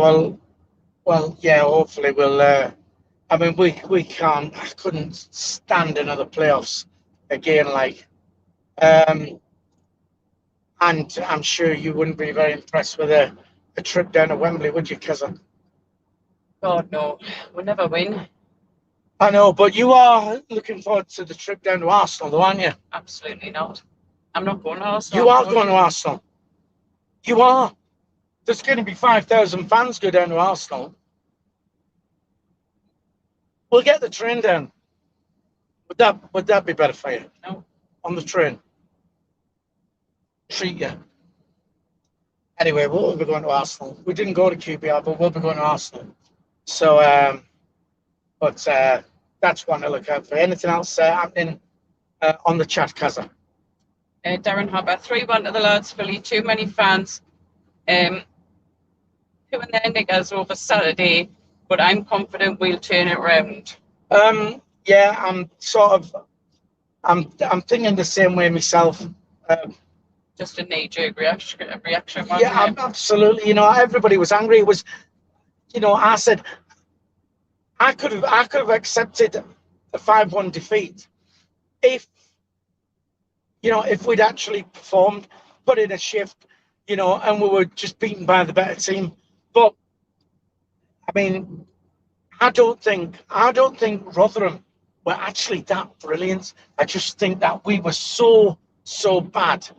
well, yeah, hopefully we'll, I mean, we couldn't stand another playoffs again, like, and I'm sure you wouldn't be very impressed with a trip down to Wembley, would you, cousin? God, no. We'll never win. I know, but you are looking forward to the trip down to Arsenal, though, aren't you? Absolutely not. I'm not going to Arsenal. You are going to Arsenal. You are. There's going to be 5,000 fans go down to Arsenal. We'll get the train down. Would that be better for you? No. On the train. Treat you. Anyway, we'll be going to Arsenal. We didn't go to QPR, but we'll be going to Arsenal. So, but that's one to look out for. Anything else happening on the chat, Kaza? Darren Harper, 3-1 to the lads, Philly. Too many fans. Who and their niggers over Saturday, but I'm confident we'll turn it round. Yeah, I'm thinking the same way myself. Just a knee-jerk reaction. Yeah, absolutely. You know, everybody was angry. It was, you know, I said I could have accepted a 5-1 defeat if, you know, if we'd actually performed, put in a shift, you know, and we were just beaten by the better team. But I mean, I don't think Rotherham were actually that brilliant. I just think that we were so bad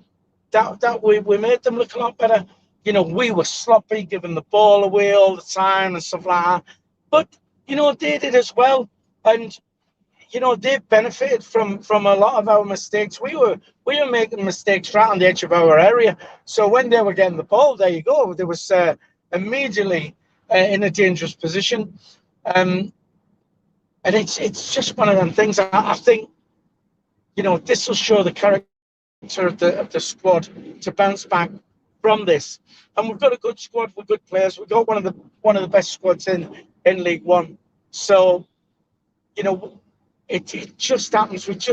that we made them look a lot better. You know, we were sloppy, giving the ball away all the time and stuff like that. But you know, they did as well, and you know, they benefited from a lot of our mistakes. We were making mistakes right on the edge of our area. So when they were getting the ball, there you go. There was immediately in a dangerous position, and it's just one of them things. I think, you know, this will show the character of the squad to bounce back from this. And we've got a good squad with good players. We've got one of the best squads in League One. So, you know, it just happens. It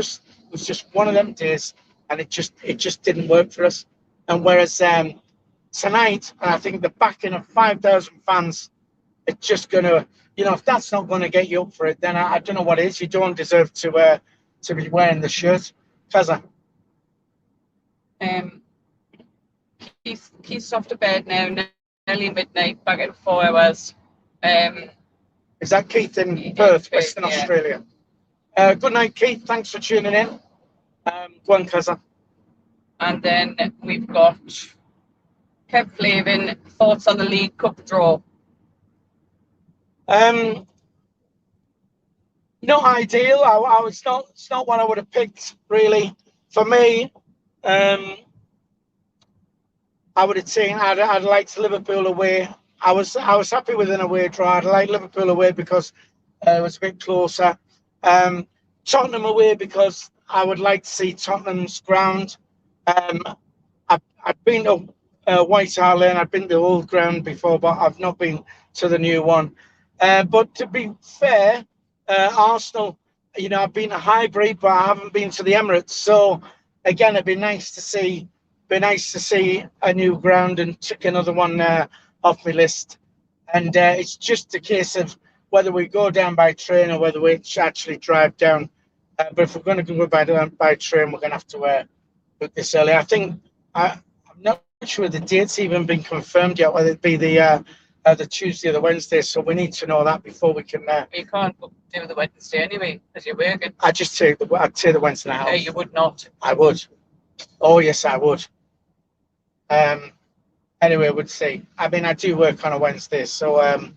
was just one of them days, and it just didn't work for us. And whereas tonight, and I think the backing of 5,000 fans it's just going to, you know, if that's not going to get you up for it, then I don't know what is. You don't deserve to be wearing the shirt. Kaza. Keith's off to bed now, nearly midnight, back in 4 hours. Is that Keith in Perth, Western Australia? Good night, Keith. Thanks for tuning in. Go on, Kaza. And then we've got Kev Flavin, thoughts on the League Cup draw? Not ideal. It's not what I would have picked, really. For me, I would have taken. I'd liked Liverpool away. I was happy with an away draw. I'd like Liverpool away because it was a bit closer. Tottenham away because I would like to see Tottenham's ground. I've been to White Hart Lane. I've been to the old ground before, but I've not been to the new one. But to be fair, Arsenal, you know, I've been to Highbury, but I haven't been to the Emirates. So again, it'd be nice to see a new ground and tick another one off my list. And it's just a case of whether we go down by train or whether we actually drive down. But if we're going to go by train, we're going to have to book this early. I think I'm not sure the date's even been confirmed yet, whether it be the Tuesday or the Wednesday. So we need to know that before we can. You can't do the Wednesday anyway, because you're working. I'd take the Wednesday night off. You would not. I would. Oh yes, I would. Anyway, we'll see. I mean, I do work on a Wednesday, so I'm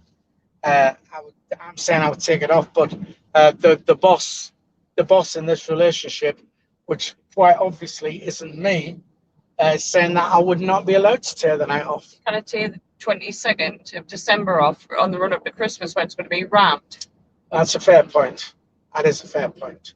saying I would take it off. But the boss in this relationship, which quite obviously isn't me, saying that I would not be allowed to take the night off. Can I take the 22nd of December off on the run up to Christmas when it's going to be rammed? That's a fair point. That is a fair point.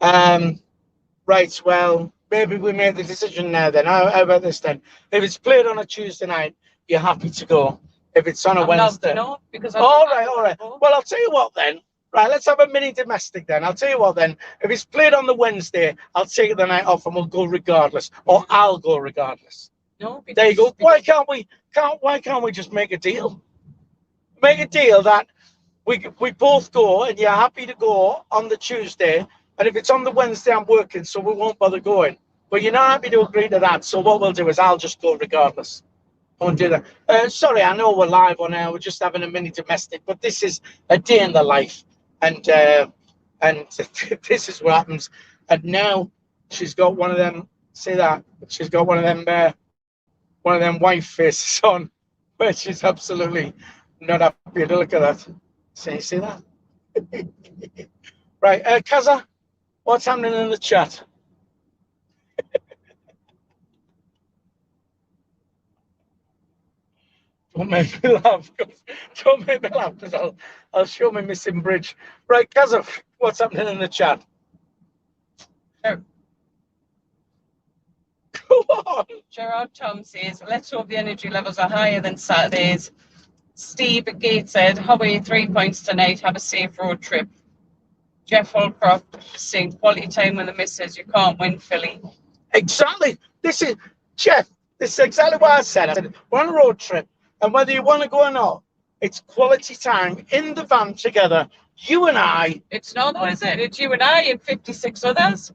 Right, well, maybe we made the decision now then. How about this then? If it's played on a Tuesday night, you're happy to go. If it's on a Wednesday. No, because all right. Well, I'll tell you what then. Right, let's have a mini domestic then. I'll tell you what then. If it's played on the Wednesday, I'll take the night off and we'll go regardless. Or I'll go regardless. No, because, there you go. Why can't we just make a deal? Make a deal that we both go and you're happy to go on the Tuesday. And if it's on the Wednesday, I'm working, so we won't bother going. But you're not happy to agree to that. So what we'll do is I'll just go regardless. I won't do that. Sorry, I know we're live on air. We're just having a mini domestic, but this is a day in the life. And this is what happens. And now she's got one of them, see that? She's got one of them wife faces on, where she's absolutely not happy to look at that. See that? Right, Kaza, what's happening in the chat? Don't make me laugh. Don't make me laugh, because I'll show me missing bridge. Right, Kaza, what's happening in the chat? Oh. Go on. Gerard Tom says, let's hope the energy levels are higher than Saturday's. Steve Gates said, Howie, 3 points tonight. Have a safe road trip. Jeff Holcroft saying, quality time with the missus. You can't win, Philly. Exactly. This is, Jeff, this is exactly what I said. I said, we're on a road trip. And whether you want to go or not, it's quality time in the van together. You and I. It's not, though, is it? It's you and I and 56 others.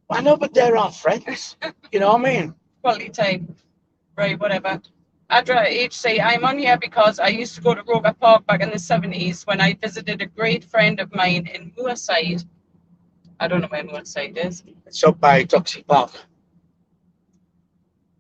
I know, but they're our friends. You know what I mean? Quality time. Right, whatever. Adra HC, I'm on here because I used to go to Roker Park back in the 70s when I visited a great friend of mine in Moorside. I don't know where Moorside is. It's up by Doxy Park.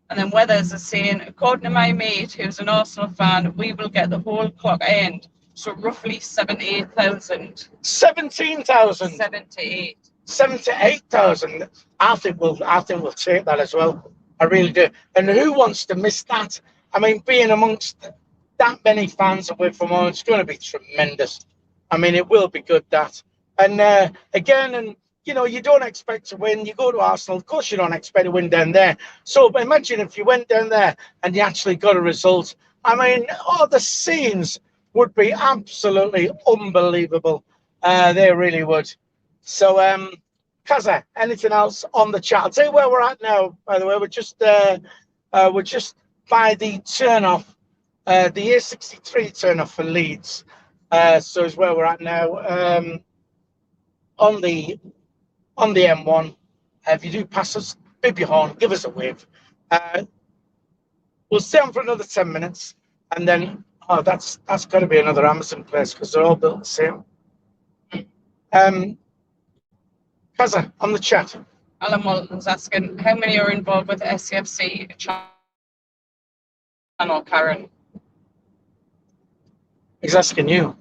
And then Weathers is saying, according to my mate, who's an Arsenal fan, we will get the whole clock end. So roughly 78,000. 17,000. 78. 78,000. I think we'll take that as well. I really do. And who wants to miss that? I mean, being amongst that many fans away from home, it's going to be tremendous. I mean, it will be good, that. And again, and you know, you don't expect to win. You go to Arsenal, of course you don't expect to win down there. So imagine if you went down there and you actually got a result. I mean, the scenes would be absolutely unbelievable. They really would. So, Kaza, anything else on the chat? I'll tell you where we're at now, by the way. We're just by the turn-off The A63 turn off for Leeds, so is where we're at now. On the M1, if you do pass us, beep your horn, give us a wave. We'll stay on for another 10 minutes, and then that's got to be another Amazon place because they're all built the same. Kaza, on the chat. Alan Walton's asking, how many are involved with SAFC channel, Karen? He's asking you.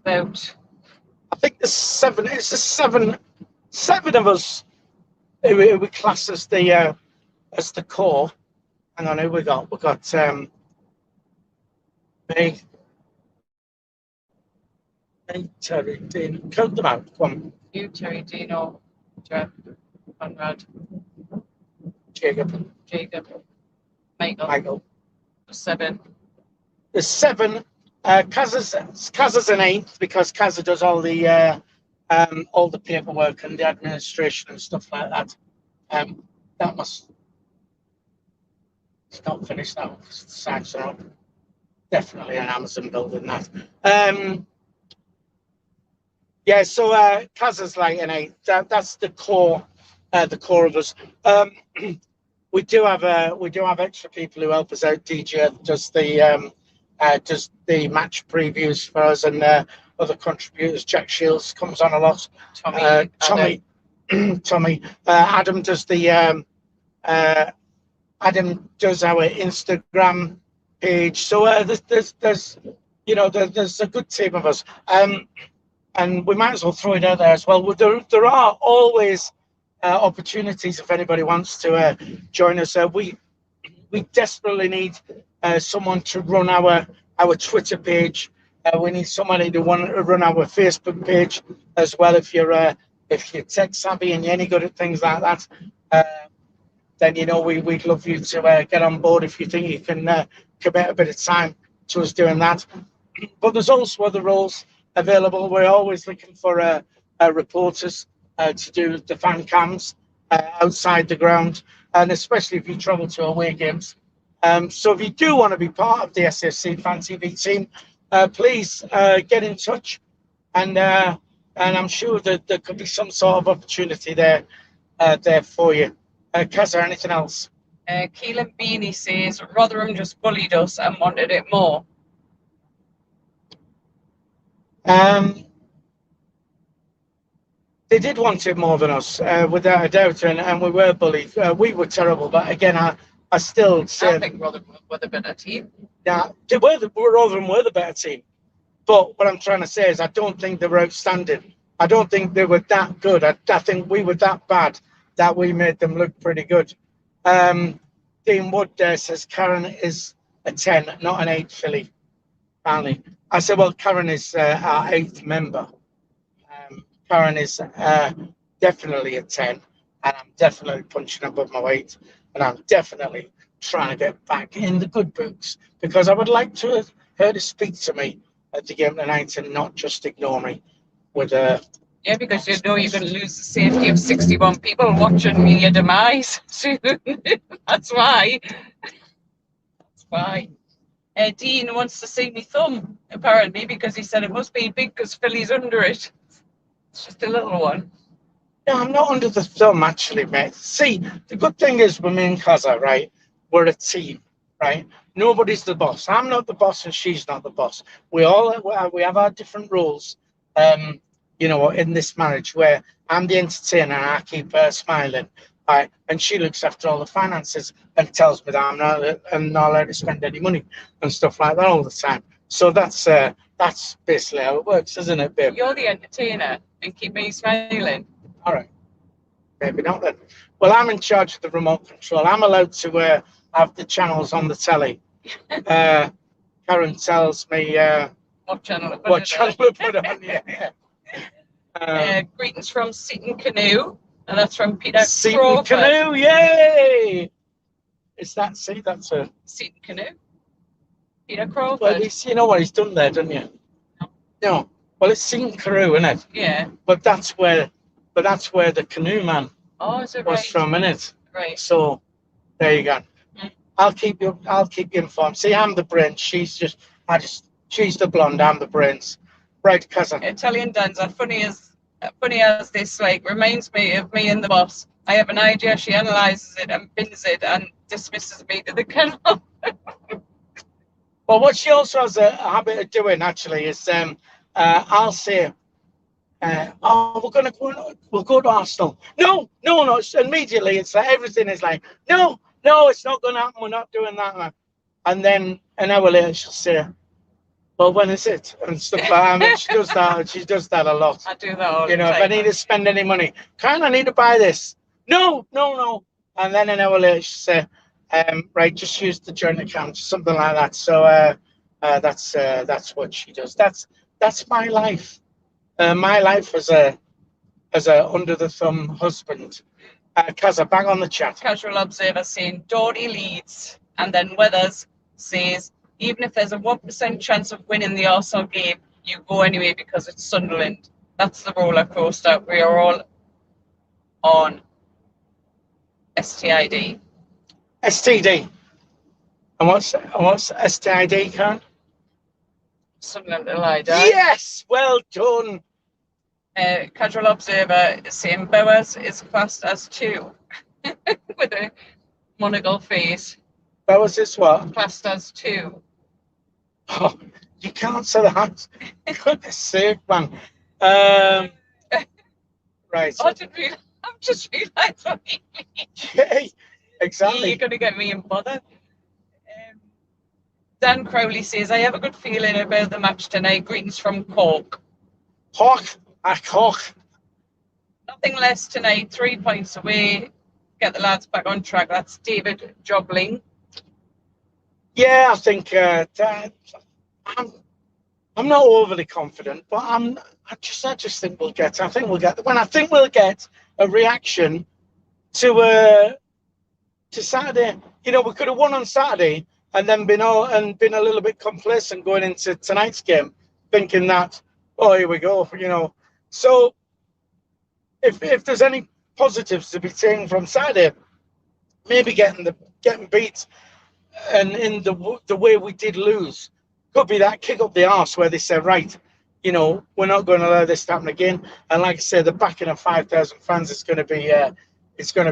About, I think there's 7. It's the 7 of us who we class as the core. Hang on, who we got? We got me, Terry, Dean. Count them out. Come on. you, Terry, Dino, Jeff, CONRAD, Jacob, Michael. 7. There's 7. Kaza's an 8th because Kaza does all the paperwork and the administration and stuff like that. That must. It's not finished now because the signs are up. Definitely an Amazon building that. Yeah, so Kaza's like an 8. That's the core of us. We do have extra people who help us out. DJ does the match previews for us, and other contributors. Jack Shields comes on a lot. Tommy. Adam does the Adam does our Instagram page. So there's a good team of us. And we might as well throw it out there as well. There are always opportunities if anybody wants to join us. We desperately need someone to run our Twitter page. We need somebody to run our Facebook page as well. If you're tech savvy and you're any good at things like that, then we'd love you to get on board if you think you can commit a bit of time to us doing that. But there's also other roles available. We're always looking for reporters to do the fan cams outside the ground, and especially if you travel to away games. So if you do want to be part of the SAFC Fan TV team, please get in touch, and I'm sure that there could be some sort of opportunity there for you. Kaz, anything else? Keelan Beanie says Rotherham just bullied us and wanted it more. They did want it more than us, without a doubt, and we were bullied. We were terrible, but again, I still say I think Rotherham were the better team. Yeah, Rotherham were the better team. But what I'm trying to say is I don't think they were outstanding. I don't think they were that good. I think we were that bad that we made them look pretty good. Dean Wood says Karen is a 10, not an 8, Philly. Apparently. I said, well, Karen is our 8th member. Karen is definitely a 10, and I'm definitely punching above my weight, and I'm definitely trying to get back in the good books because I would like to her to speak to me at the game tonight and not just ignore me with a. Yeah, because you know you're going to lose the safety of 61 people watching your demise soon. That's why. That's why. Dean wants to see me thumb, apparently, because he said it must be big because Philly's under it. It's just a little one. No, I'm not under the thumb, actually, mate. See, the good thing is with me and Kaza, right, we're a team, right? Nobody's the boss. I'm not the boss and she's not the boss. We have our different roles. In this marriage where I'm the entertainer and I keep her smiling, right? And she looks after all the finances and tells me that I'm not allowed to spend any money and stuff like that all the time. So that's basically how it works, isn't it, babe? You're the entertainer and keep me smiling. All right. Maybe not then. Well, I'm in charge of the remote control. I'm allowed to have the channels on the telly. Karen tells me what channel to put on. Yeah. Greetings from Seaton Canoe, and that's from Peter Seaton Crawford. Canoe, yay! Is that that's a Seaton Canoe? Peter Crawford. Well, you know what he's done there, don't you? No. Well, it's Seaton Canoe, isn't it? Yeah. But that's where the canoe man was from, isn't it? Right. So there you go. I'll keep you informed. See, I'm the brains. She's the blonde. I'm the brains. Right, cousin. Italian dads are funny as this. Like, reminds me of me and the boss. I have an idea. She analyzes it and bins it and dismisses me to the kennel. Well, what she also has a habit of doing actually is, I'll say, we'll go to Arsenal. No. Immediately, it's like everything is like, no, it's not going to happen. We're not doing that. And then an hour later, she'll say, well, when is it? And stuff like that. I mean, she does that. She does that a lot. I do that all the You know, time. if I need to spend any money, I need to buy this. No. And then an hour later, she'll say, right, just use the joint account, something like that. So that's what she does. That's my life. My life as a under the thumb husband. Kaza, bang on the chat. Casual observer saying Dory leads, and then Weathers says even if there's a 1% chance of winning the Arsenal game, you go anyway because it's Sunderland. That's the roller coaster we are all on. STID. STD. And what's STID, Karen? Sunderland Allied. Yes, well done. Casual observer is saying Bowers is classed as 2 with a monocle face. Bowers is what? Classed as 2. Oh, you can't say that. Goodness sake, man. Right. I've just realised what you mean. Yeah, exactly. You're going to get me in bother. Dan Crowley says, I have a good feeling about the match tonight. Greetings from Cork. Cork. Nothing less tonight. 3 points away. Get the lads back on track. That's David Jobling. Yeah, I think I'm not overly confident, but I just think we'll get. I think we'll get a reaction to Saturday. You know, we could have won on Saturday and then been a little bit complacent going into tonight's game, thinking that, oh, here we go. You know, so if there's any positives to be taken from Saturday, maybe getting beat, and in the way we did lose, could be that kick up the arse where they say, right, you know, we're not going to allow this to happen again. And like I say, the backing of 5,000 fans is going to be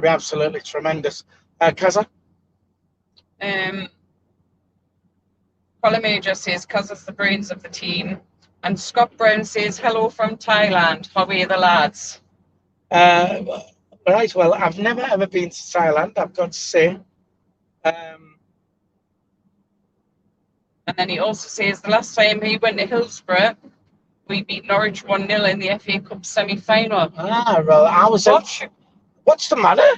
absolutely tremendous. Kaza? Colin Major says Kaza's the brains of the team, and Scott Brown says hello from Thailand. How are the lads? Right. Well, I've never ever been to Thailand, I've got to say. And then he also says the last time he went to Hillsborough, we beat Norwich 1-0 in the FA Cup semi-final. Well, I was what's the matter?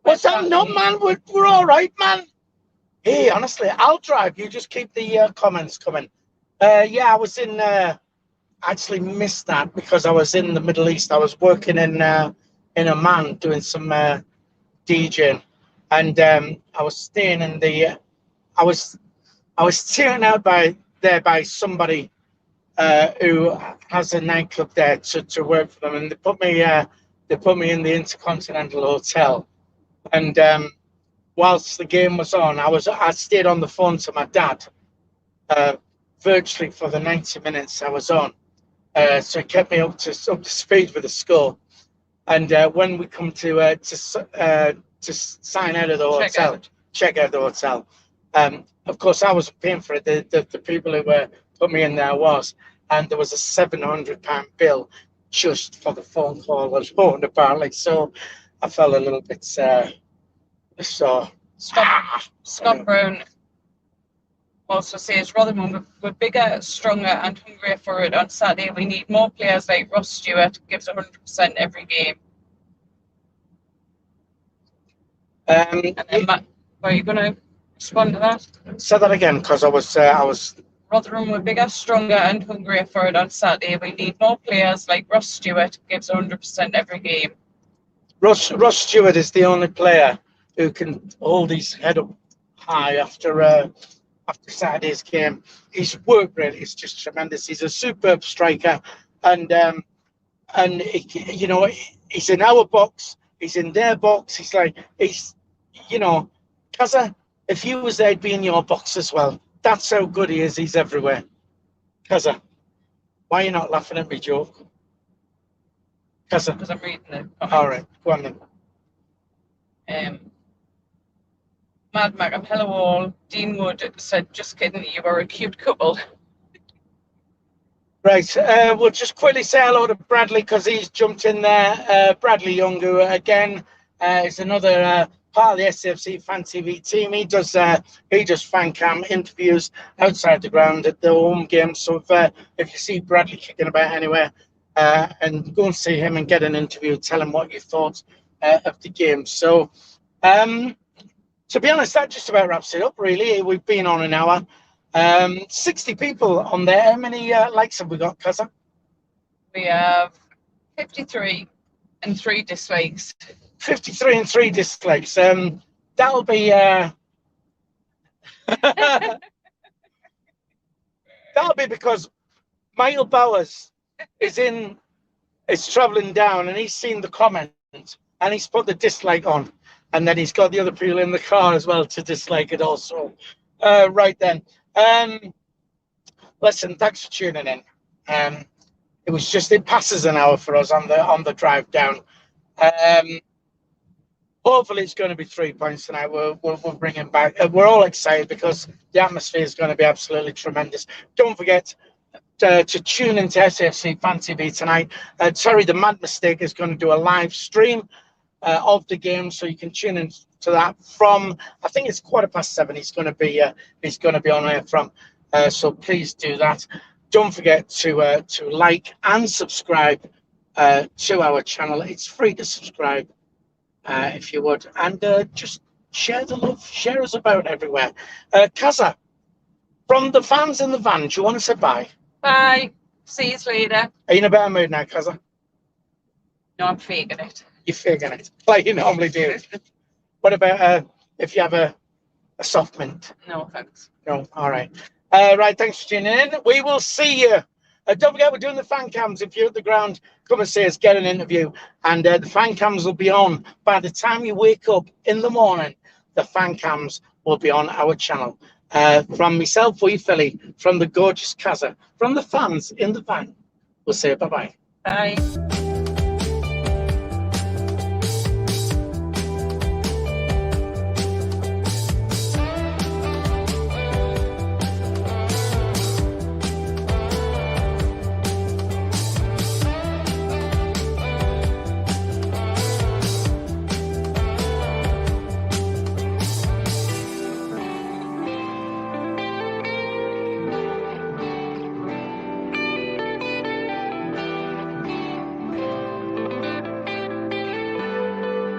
What's that? No, man, we're all right, man. Hey, honestly, I'll drive. You just keep the comments coming. Yeah, I was in. Actually missed that because I was in the Middle East. I was working in Amman doing some DJing, and I was staying in the. I was taken out by somebody who has a nightclub there to work for them, and they put me in the Intercontinental Hotel, and whilst the game was on, I stayed on the phone to my dad virtually for the 90 minutes I was on, so it kept me up to speed with the score. And when we come to sign out of the hotel, check out the hotel. Of course, I wasn't paying for it. The people who put me in there was, and there was a £700 bill just for the phone call alone, apparently. So I felt a little bit Scott Brown also says Rotherham were bigger, stronger, and hungrier for it on Saturday. We need more players like Ross Stewart, gives 100% every game. And then Matt, are you going to respond to that? Say that again, because I was. Rotherham were bigger, stronger, and hungrier for it on Saturday. We need more players like Ross Stewart, gives 100% every game. Ross Stewart is the only player who can hold his head up high after Saturday's game. His work rate is just tremendous. He's a superb striker, and you know, he's in our box, he's in their box. He's Kaza, If he was there, he'd be in your box as well. That's how good he is. He's everywhere. Kaza, why are you not laughing at me, joke? Kaza. Because I'm reading it. All right, go on then. Mad Mac, hello all. Dean Wood said, just kidding, you are a cute couple. Right, we'll just quickly say hello to Bradley because he's jumped in there. Bradley Young, who again is another part of the SAFC Fan TV team. He does fan cam interviews outside the ground at the home games. So if you see Bradley kicking about anywhere, and go and see him and get an interview, tell him what you thought of the game. So, to be honest, that just about wraps it up, really. We've been on an hour. 60 people on there. How many likes have we got, Kaza? We have 53 and 3 dislikes. 53 and 3 dislikes. That'll be that'll be because Michael Bowers is traveling down and he's seen the comment and he's put the dislike on, and then he's got the other people in the car as well to dislike it also. Right then. Listen, thanks for tuning in. It passes an hour for us on the drive down. Hopefully it's going to be 3 points tonight. We'll bring him back. We're all excited because the atmosphere is going to be absolutely tremendous. Don't forget to tune into SAFC Fan TV tonight. Terry the Mad Mistake is going to do a live stream of the game, so you can tune in to that from, I think it's 7:15. He's going to be on air from. So please do that. Don't forget to like and subscribe to our channel. It's free to subscribe if you would, and just share the love. Share us about everywhere. Kaza, from the fans in the van, do you want to say bye? Bye. See you later. Are you in a better mood now, Kaza? No, I'm faking it. You're faking it, like you normally do. What about if you have a soft mint? No, thanks. No, all right. Right, thanks for tuning in. We will see you. Don't forget, we're doing the fan cams. If you're at the ground, come and see us, get an interview. And the fan cams will be on. By the time you wake up in the morning, the fan cams will be on our channel. From myself, wee Philly, from the gorgeous Kaza, from the fans in the van, we'll say bye-bye. Bye.